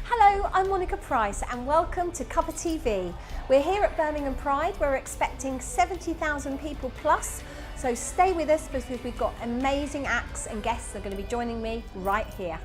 Hello, I'm Monica Price and welcome to Cuppa TV. We're here at Birmingham Pride. We're expecting 70,000 people plus, so stay with us because we've got amazing acts and guests that are going to be joining me right here.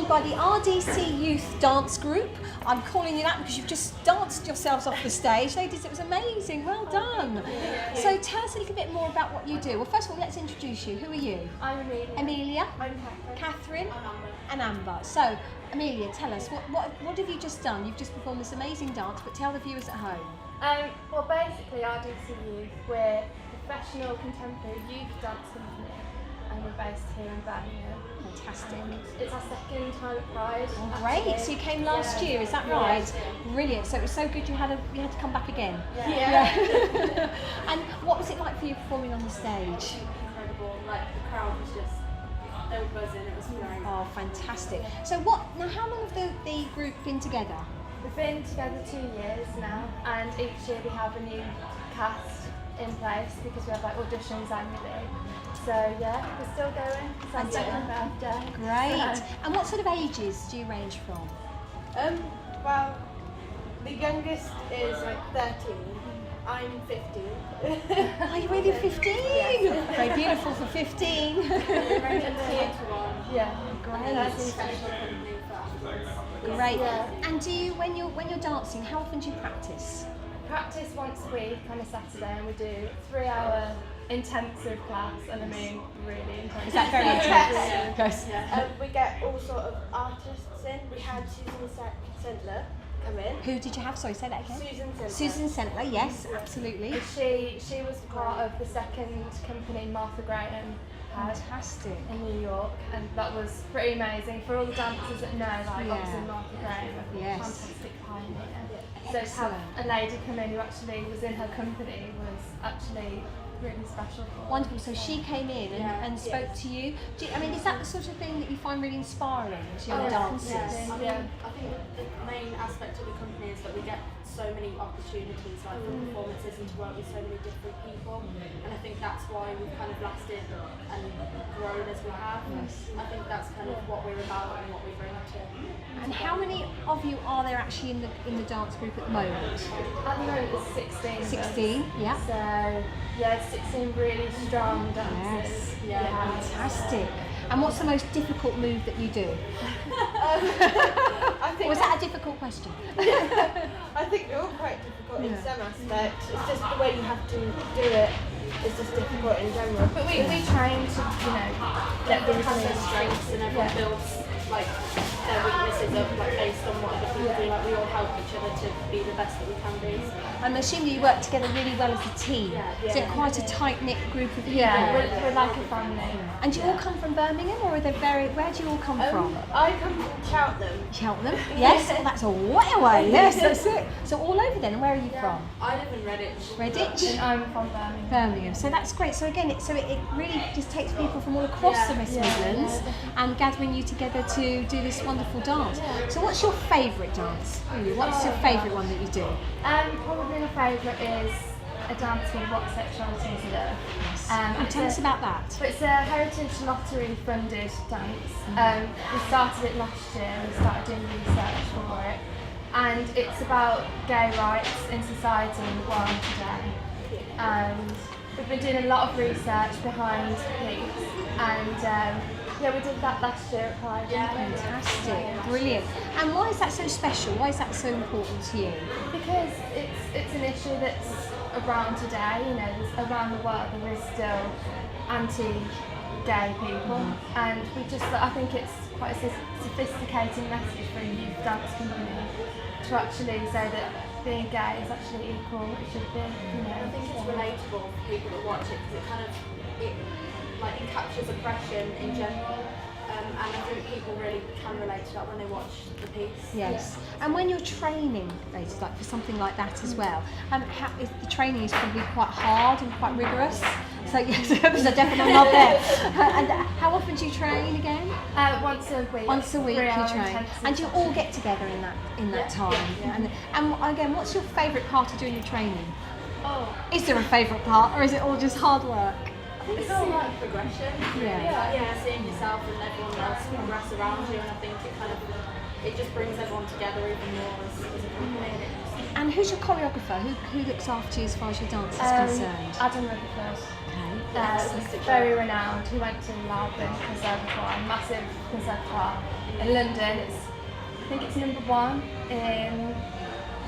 By the RDC Youth Dance Group. I'm calling you that because you've just danced yourselves off the stage. Ladies, it was amazing, well done. So tell us a little bit more about what you do. Well, first of all, let's introduce you. Who are you? I'm Amelia. Amelia? I'm Catherine? And Amber. So, Amelia, tell us, what have you just done? You've just performed this amazing dance, but tell the viewers at home. Well, basically, RDC Youth, we're a professional contemporary youth dance company. And we're based here in Birmingham. Fantastic. It's our second time at Pride. Oh, great! So you came last year, is that right? Yeah. Brilliant. So it was so good you had to come back again. Yeah. And what was it like for you performing on the stage? Incredible. Like the crowd was just they were buzzing. It was great. Oh, fantastic. So now how long have the group been together? We've been together 2 years now, and each year we have a new cast in place because we have like auditions annually. So yeah, we're still going. It's our second birthday. Great. And what sort of ages do you range from? Well, the youngest is like 13. I'm 15. Are you really 15? Yes. Very beautiful for 15. Yeah. Great. Yeah. And do you, when you're dancing, how often do you practice? Practice once a week on a Saturday, and we do 3-hour intensive class, and I mean really intense. Is that very intense? Yes. We get all sort of artists in. We had Susan Sentler come in. Who did you have? Sorry, say that again. Susan Sentler. Susan Sentler, yes, absolutely. She was part of the second company Martha Graham had Fantastic. in New York, and that was pretty amazing for all the dancers that know, like obviously Martha Graham, a fantastic pioneer. So to have a lady come in who actually was in her company was actually really special. Wonderful. So she came in and spoke to you. I mean, is that the sort of thing that you find really inspiring to your dancers? Yeah. I think the main aspect of the company is that we get so many opportunities, like for performances, and to work with so many different people. And I think that's why we've kind of lasted and grown as we have. I think that's kind of what we're about and what we bring to. And how many of you are there actually in the dance group at the moment? At the moment it's 16. 16, yeah. So yeah, 16 really strong dancers. Yes. Yeah. Fantastic. And what's the most difficult move that you do? I think was that a difficult question? I think they're all quite difficult in some aspects. It's just the way you have to do it is just difficult in general. But we train to, let them have their strengths, and everyone builds like their weaknesses up like based on what other people do. Like we all help each other to be the best that we can be. I'm assuming you work together really well as a team. Is it quite a tight-knit group of people? Yeah, we're like a family. And do you all come from Birmingham, or are they where do you all come from? I come from Cheltenham. Cheltenham? Yes, well, that's a way away. Yes, that's it. So all over then, and where are you from? I live in Redditch. Redditch? And I'm from Birmingham. Birmingham. So that's great. So again, it really just takes people from all across the West Midlands and gathering you together to do this wonderful dance. So what's your favourite dance? What's your favourite one that you do? Probably my favourite is a dance called What Sexuality Is Love. And tell us about that. So it's a Heritage Lottery funded dance. We started it last year, we started doing research for it. And it's about gay rights in society in the world today. And we've been doing a lot of research behind these. And we did that last year at Pride. Fantastic, brilliant. And why is that so special? Why is that so important to you? Because it's an issue that's around today. There's, around the world there is still anti-gay people, and I think it's quite a sophisticated message for a youth dance company to actually say that being gay is actually equal. It should be. I think it's relatable for people that watch it because it captures oppression in general, and I think people really can relate to that when they watch the piece. Yes, and when you're training, ladies, like for something like that as well, the training is probably quite hard and quite rigorous. So yes, there's a definite nod there. And how often do you train again? Once a week. Once a week you 3-hour train, intensive. and you all get together in that time. And again, what's your favourite part of doing your training? Oh, Is there a favourite part, or is it all just hard work? It's all like progression. Yeah. Seeing yourself and everyone else progress around you, and I think it just brings everyone together even more as a company. And who's your choreographer? Who looks after you as far as your dance is concerned? Adam Rutherford. Okay. Very renowned. He went to London Conservatoire, a massive conservatoire in London. I think it's #1 in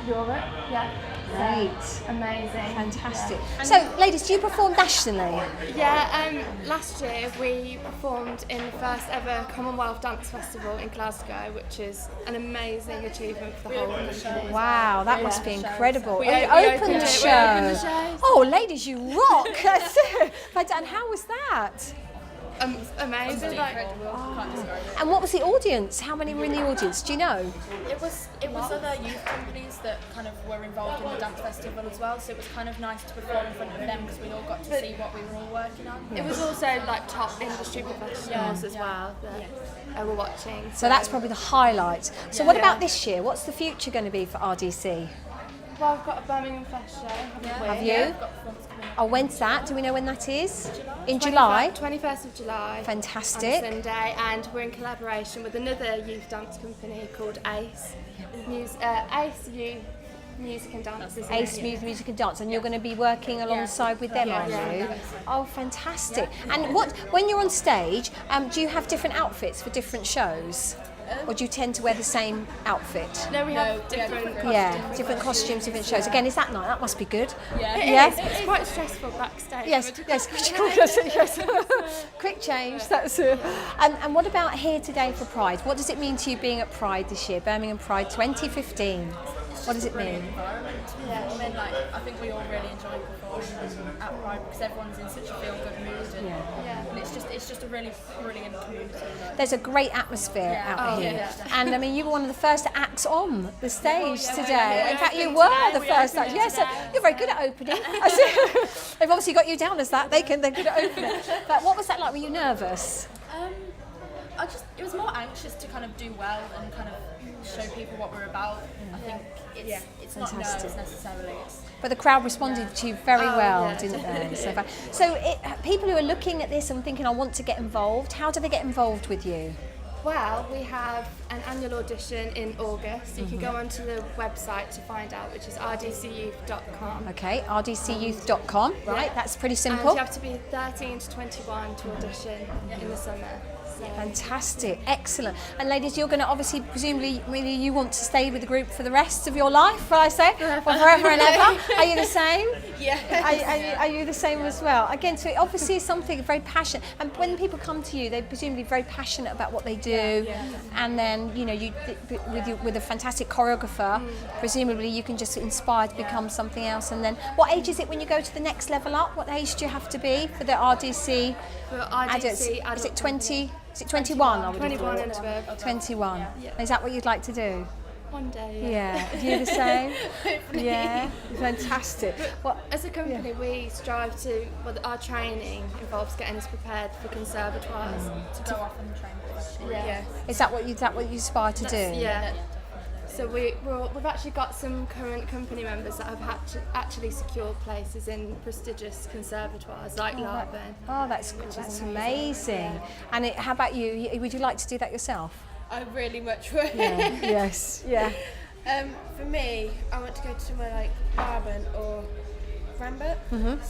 Europe. Yeah. Great. Amazing. Fantastic. So, ladies, do you perform nationally? Yeah, last year we performed in the first ever Commonwealth Dance Festival in Glasgow, which is an amazing achievement for the whole company. Wow, that must be incredible. We Oh, you opened opened the it, show. we opened the show. Oh, ladies, you rock. That's it. And how was that? Amazing. And what was the audience? How many were in the audience? Do you know? It was other youth companies that kind of were involved in the dance festival as well, so it was kind of nice to perform in front of them because we all got to see what we were all working on. It was also like top industry professionals as well that were watching. So that's probably the highlight. So what about this year? What's the future going to be for RDC? Well, I've got a Birmingham Fest show, haven't we? Have you? Oh, when's that? Do we know when that is? In July? 21st of July. Fantastic. On Sunday, and we're in collaboration with another youth dance company called Ace. Ace Youth Music and Dance. isn't it? Ace Music and Dance, and you're going to be working alongside with them, are you? Oh, fantastic. And when you're on stage, do you have different outfits for different shows? Or do you tend to wear the same outfit? No, we have different Different costumes, different shows. Again, is that nice? That must be good. Yeah. It's quite stressful backstage. Yes. Yes. Quick change. That's it. And what about here today for Pride? What does it mean to you being at Pride this year, Birmingham Pride 2015? What does it mean? Yeah, I mean, I think we all really enjoy performing at Pride because everyone's in such a feel-good mood, and it's just a really brilliant community. There's a great atmosphere out here, and I mean, you were one of the first acts on the stage today. In fact, you were the first act. Yes, so you're very good at opening. They've obviously got you down as that. They're good at opening. But what was that like? Were you nervous? It was more anxious to kind of do well and kind of show people what we're about. I think it's not nerves necessarily. But the crowd responded to you very well, didn't they? So people who are looking at this and thinking, I want to get involved, how do they get involved with you? Well, we have an annual audition in August. You can go onto the website to find out, which is rdcyouth.com. Okay, rdcyouth.com, right, that's pretty simple. And you have to be 13 to 21 to audition in the summer. Fantastic, excellent. And ladies, you're going to obviously, presumably, really you want to stay with the group for the rest of your life, will I say? Or forever and ever? Are you the same? Yeah. Are you the same as well? Again, so it obviously is something very passionate. And when people come to you, they're presumably very passionate about what they do. And then, you with a fantastic choreographer, presumably you can just inspire to become something else. And then, what age is it when you go to the next level up? What age do you have to be for the RDC? For RDC, is it 20? Is it 21? I would have 21 thought. and above. 21. Yeah. Is that what you'd like to do? One day. Yeah. Are you the same? Yeah. Fantastic. Well, as a company, we strive to. Well, our training involves getting us prepared for conservatoires. To go off and train professionally. Yeah. Is that what you aspire to do? Yeah. So we've actually got some current company members that have actually secured places in prestigious conservatoires like Laban. Oh, that's amazing. And how about you? Would you like to do that yourself? I really much would. Yeah. Yes. Yeah. For me, I want to go to somewhere like Laban or Rambert.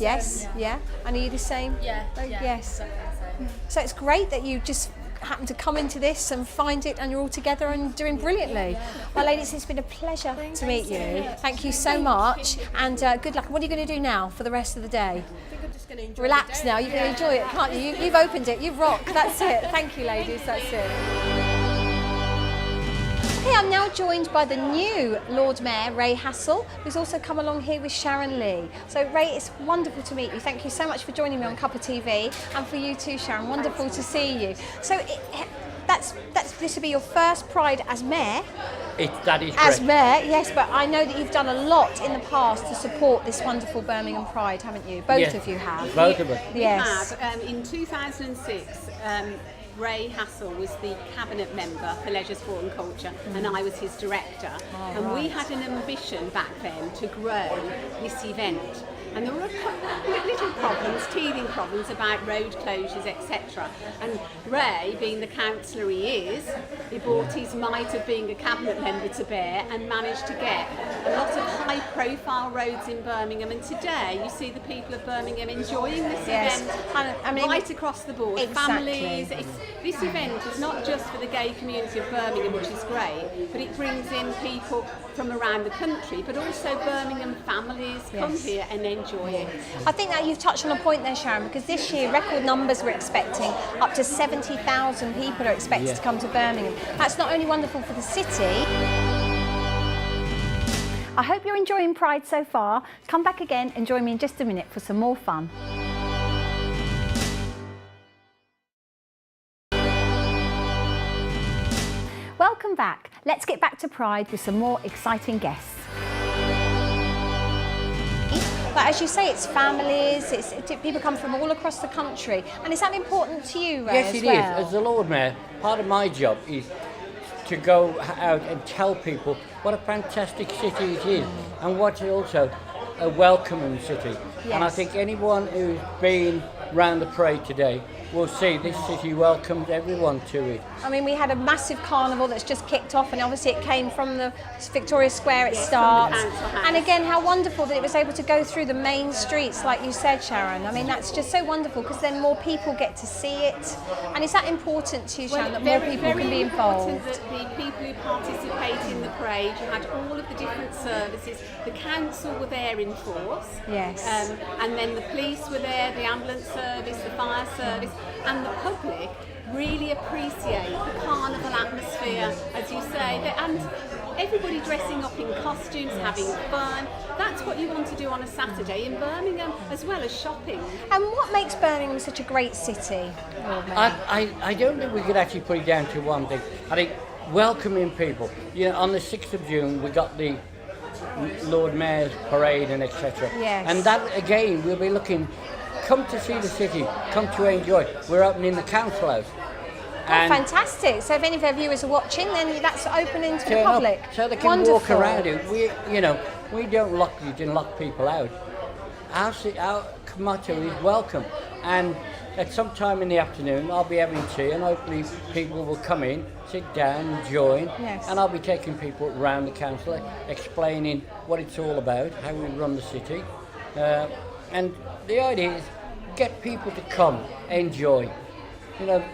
Yes. Yeah. And are you the same? Yeah. Yes. Definitely. So it's great that you just happen to come into this and find it, and you're all together and doing brilliantly. Well, ladies, it's been a pleasure to meet you. Thank you so much, and good luck. What are you going to do now for the rest of the day? I think I'm just going to enjoy Relax the day. now. You're going to enjoy it, can't you? You've opened it. You've rocked. That's it. Thank you, ladies. That's it. Hey, I'm now joined by the new Lord Mayor, Ray Hassall, who's also come along here with Sharon Lee. So, Ray, it's wonderful to meet you. Thank you so much for joining me on Cuppa TV, and for you too, Sharon. Wonderful to see you. So, that's this will be your first Pride as mayor. That is As correct. mayor, yes, but I know that you've done a lot in the past to support this wonderful Birmingham Pride, haven't you? Both Yes. of you have. Both of us. Yes. In 2006, Ray Hassall was the cabinet member for Leisure, Sport and Culture, and I was his director. And we had an ambition back then to grow this event. And there were little problems, teething problems about road closures, etc. And Ray, being the councillor he is, he brought his might of being a cabinet member to bear and managed to get a lot of high-profile roads in Birmingham. And today, you see the people of Birmingham enjoying this Yes. event I mean, right across the board. exactly. Families. This event is not just for the gay community of Birmingham, which is great, but it brings in people from around the country, but also Birmingham families come Yes. here and enjoy it. I think that you've touched on a point there, Sharon, because this year record numbers we're expecting. Up to 70,000 people are expected to come to Birmingham. That's not only wonderful for the city. I hope you're enjoying Pride so far. Come back again and join me in just a minute for some more fun. Welcome back. Let's get back to Pride with some more exciting guests. But as you say, it's families, people come from all across the country. And is that important to you, Ray, Yes, as it well? is. As the Lord Mayor, part of my job is to go out and tell people what a fantastic city it is and what's also a welcoming city. And I Yes. think anyone who's been round the parade today will see this city welcomes everyone to it. I mean, we had a massive carnival that's just kicked off, and obviously it came from the Victoria Square it starts. from the council house. And again, how wonderful that it was able to go through the main streets, like you said, Sharon. I mean, that's just so wonderful because then more people get to see it. And is that important to you, Sharon, that more people can be involved? Important that the people who participate in the parade, you had all of the different services. The council were there in force. Yes. And then the police were there, the ambulance service, the fire service, and the public really appreciate the carnival atmosphere, as you say, and everybody dressing up in costumes, having fun. That's what you want to do on a Saturday in Birmingham, as well as shopping. And what makes Birmingham such a great city? Lord Mayor? I don't think we could actually put it down to one thing. I think welcoming people. You know, on the 6th of June, we got the Lord Mayor's parade and etc. Yes. And that again, we'll be looking. Come to see the city. Come to enjoy. We're opening the council house. Oh, fantastic. So if any of our viewers are watching, then that's opening to the turn up public. so they can Wonderful. walk around it. We don't lock you and lock people out. Our motto is welcome. And at some time in the afternoon, I'll be having tea, and hopefully people will come in, sit down, and join. Yes. And I'll be taking people around the council, explaining what it's all about, how we run the city, and the idea is get people to come, enjoy. You know,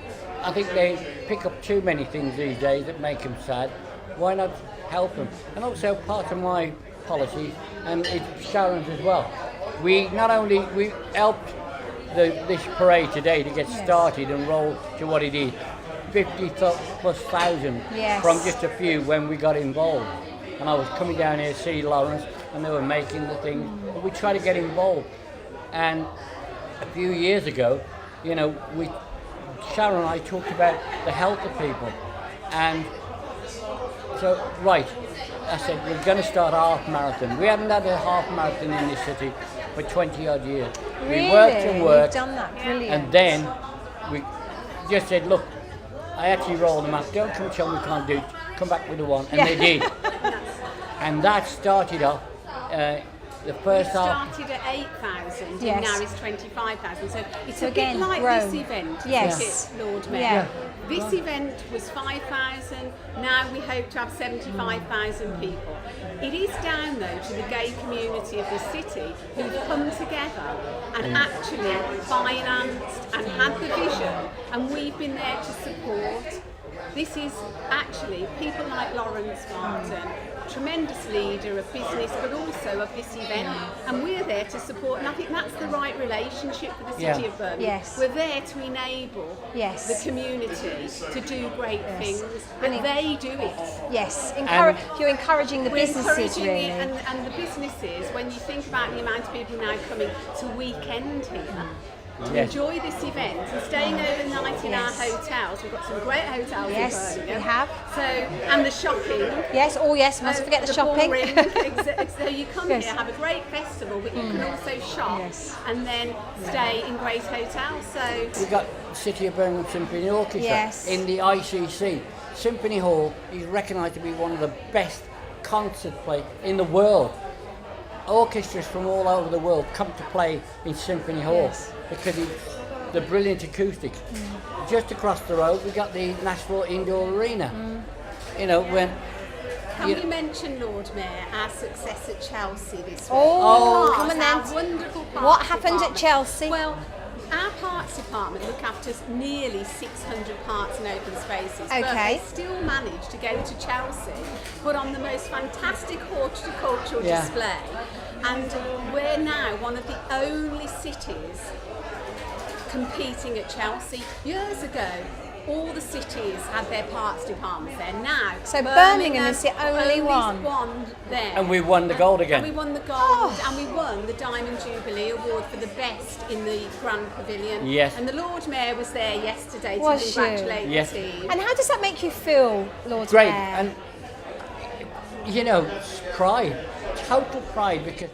I think they pick up too many things these days that make them sad. Why not help them? And also part of my policy, and it's Sharon's as well. We helped this parade today to get started and roll to what it is, 50,000+ Yes. from just a few when we got involved. And I was coming down here to see Lawrence, and they were making the thing. We try to get involved. And a few years ago, you know, Sharon and I talked about the health of people. And so, I said, we're going to start a half marathon. We haven't had a half marathon in this city for 20 odd years. Really? We worked and worked. You've done that, brilliant. And then we just said, look, I actually rolled them up. Don't come tell me we can't do it. Come back with the one. And they did. And that started off the first half. Started at 8,000 Yes. and now it's 25,000. So it's So a again, bit like grown. this event, Yes. isn't it, Lord Mayor? Yeah. This event was 5,000, now we hope to have 75,000 people. It is down though to the gay community of the city who've come together and actually financed and had the vision, and we've been there to support. This is actually people like Lawrence Martin, tremendous leader of business but also of this event, and we're there to support, and I think that's the right relationship for the city of Birmingham. Yes. We're there to enable Yes. the community to do great things, And and they do it. Yes, you're encouraging the We're businesses, encouraging really. it, and the businesses, when you think about the amount of people now coming to weekend here, to Yes. enjoy this event and staying overnight in our hotels. We've got some great hotels Yes, in we Birmingham. have. So, and the shopping. Yes, oh yes, mustn't forget the shopping. ballroom. So you come Yes. here, have a great festival, but you can also shop Yes. and then stay in great hotels. So We've got City of Birmingham Symphony Orchestra Yes. in the ICC. Symphony Hall is recognised to be one of the best concert play in the world. Orchestras from all over the world come to play in Symphony Hall because it's the brilliant acoustics. Just across the road, we've got the Nashville Indoor Arena. You know, when can you we mention, Lord Mayor, our success at Chelsea this week? Oh, come on Our then. wonderful parks What happened at department. Chelsea? Well, our parks department look after nearly 600 parks and open spaces, but Okay. they still manage to go to Chelsea, put on the most fantastic horticultural Yeah. display, and we're now one of the only cities competing at Chelsea. Years ago, all the cities had their parks departments there. Now, So Birmingham is the only one one. there. and we won the gold again. And we won the gold, and we won the Diamond Jubilee Award for the best in the Grand Pavilion. Yes. And the Lord Mayor was there yesterday Was to she? congratulate Yes. the team. And how does that make you feel, Lord Great, Mayor? and you know, pride, total pride because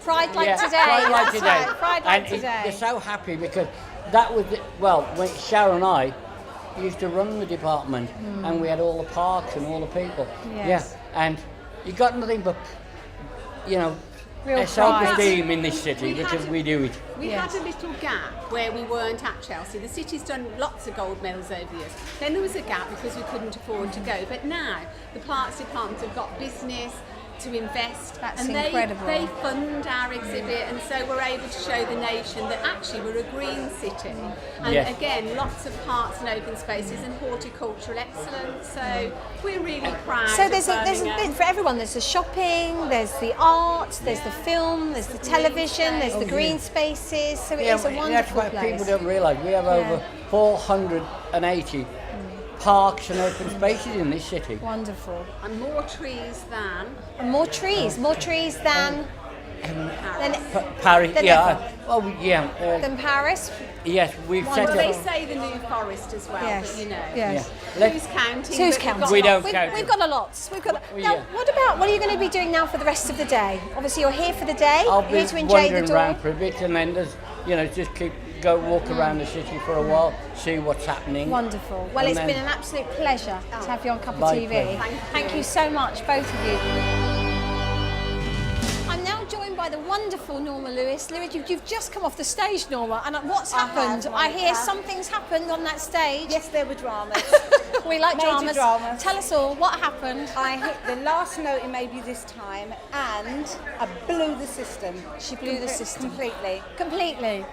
Pride like today. Pride like That's today. right, Pride like and today. they're so happy because that was well when Sharon and I used to run the department and we had all the parks and all the people. Yes. Yeah, and you got nothing but Real self-esteem in this city We because had- we do it. We Yes. had a little gap where we weren't at Chelsea. The city's done lots of gold medals over the years. Then there was a gap because we couldn't afford to go. But now the parks department have got business to invest, That's and incredible. they fund our exhibit, and so we're able to show the nation that actually we're a green city. And Yes. again, lots of parks and open spaces and horticultural excellence. So we're really proud. So of there's a Birmingham. bit for everyone. There's the shopping, there's the art, there's the film, there's the television, there's the green spaces. So it is a that's wonderful what place. people don't realise. We have over 480 parks and open spaces in this city. Wonderful. And more trees than And more trees than Paris, Than than Paris. yes, we've set well, they up. say the New Forest as well, Yes. but you know. Yes. Yeah. Who's counting? Who's But we've counting? got We don't lots. count. We've got a lot. We've got. Now, Yeah. what are you going to be doing now for the rest of the day? Obviously, you're here for the day. I'll here be to enjoy the wandering dawn. around for a bit, and then there's, just walk around the city for a while, see what's happening. Wonderful. Well, And it's then- been an absolute pleasure to have you on Cuppa My TV. pleasure. Thank you so much, both of you. I'm now joined by the wonderful Norma Lewis. Lewis, you've just come off the stage, Norma, and what's happened? I hear something's happened on that stage. Yes, there were dramas. We like Major dramas. Tell us all, what happened? I hit the last note in maybe this time, and I blew the system. She blew the system. Completely. Completely.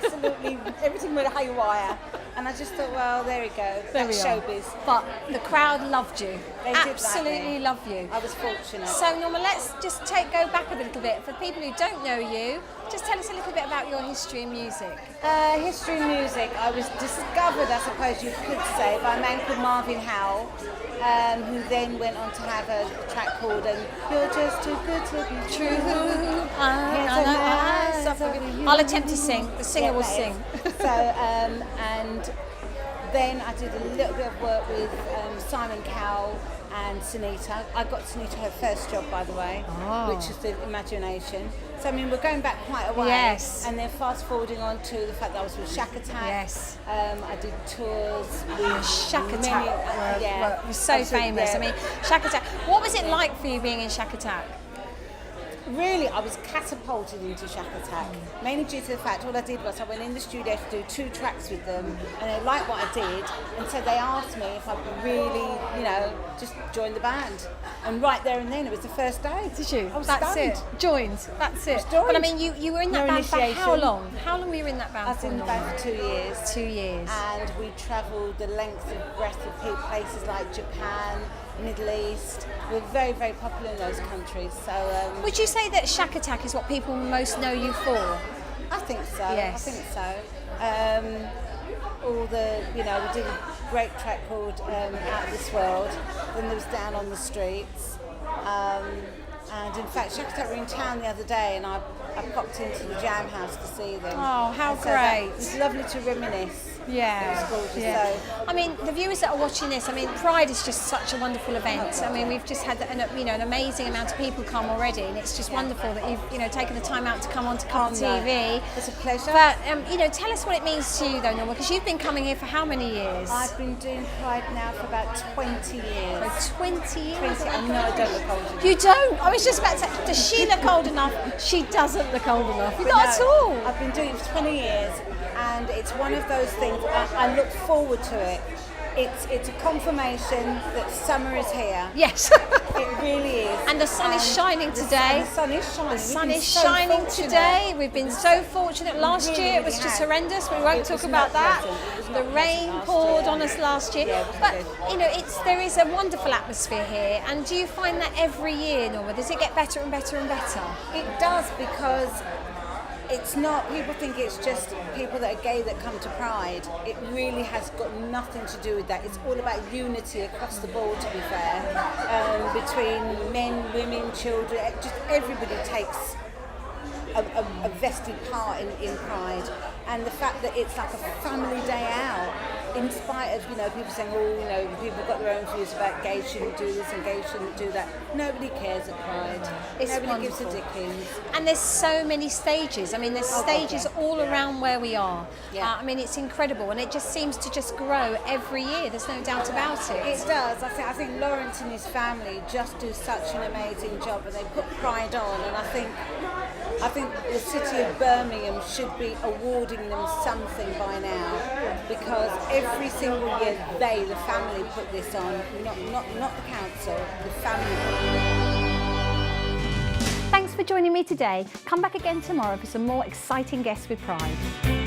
Absolutely. Everything went haywire. And I just thought, well, there we go. There That's we are. showbiz. But the crowd loved you. They did like Absolutely me. love you. I was fortunate. So Norma, let's just go back a little bit. For people who don't know you, just tell us a little bit about your history in music. History and music. I was discovered, I suppose you could say, by a man called Marvin Howell, who then went on to have a track called You're Just Too Good to Be True. I'll attempt to sing. The singer will Yeah, sing. So, and then I did a little bit of work with Simon Cowell and Sunita. I got Sunita her first job, by the way, which is the Imagination. So, I mean, we're going back quite a way. Yes. And then fast forwarding on to the fact that I was with Shack Attack. Yes. I did tours with Shack many- Attack were so famous. yeah. I mean, Shack Attack. What was it like for you being in Shack Attack? Really, I was catapulted into Shack Attack, mainly due to the fact all I did was I went in the studio to do 2 tracks with them, and they liked what I did, and so they asked me if I could really, just join the band. And right there and then, it was the first day. Did you? I was That's stunned. it. Joined. That's it. joined. But I mean, you were in that No band for how initiation. long? How long were you in that band I was for? in the Norma? band for 2 years. 2 years. And we travelled the length and breadth of places like Japan, Middle East. We're very, very popular in those countries. So Would you say that Shack Attack is what people most know you for? I think so. Yes. I think so. All the, we did a great track called Out of This World. Then there was Down on the Streets. And in fact, Shack were in town the other day, and I popped into the Jam House to see them. Oh, how And so great. It was lovely to reminisce. Yeah, It was gorgeous. yeah. So, I mean, the viewers that are watching this, I mean, Pride is just such a wonderful event. I mean, we've just had an amazing amount of people come already, and it's just wonderful that you've taken the time out to come on to Cuppa TV. It's a pleasure. But tell us what it means to you, though, Norma, because you've been coming here for how many years? I've been doing Pride now for about 20 years. 20 years. I know I don't look old enough. You don't? I was just about to say, does she look old enough? She doesn't look old enough. But Not at no, all. I've been doing it for 20 years, and it's one of those things, I look forward to it. It's a confirmation that summer is here. Yes. It really is. And the sun is shining today. The sun is shining. The sun is shining today. We've been so fortunate. Last year it was just horrendous. We won't talk about that. The rain poured on us last year. But there is a wonderful atmosphere here. And do you find that every year, Norma? Does it get better and better and better? It does, because it's not, people think it's just people that are gay that come to Pride. It really has got nothing to do with that. It's all about unity across the board, to be fair, between men, women, children. Just everybody takes a vested part in Pride, and the fact that it's like a family day out, in spite of people saying, people have got their own views about gays shouldn't do this and gays shouldn't do that. Nobody cares at Pride. Nobody wonderful. gives a dickens. And there's so many stages. I mean, there's stages all around where we are. Yeah. I mean, it's incredible, and it just seems to just grow every year. There's no doubt about it. It does. I think Lawrence and his family just do such an amazing job, and they put Pride on. And I think the city of Birmingham should be awarding them something by now, because every single year the family, put this on. Not the council, the family. Thanks for joining me today. Come back again tomorrow for some more exciting guests with Pride.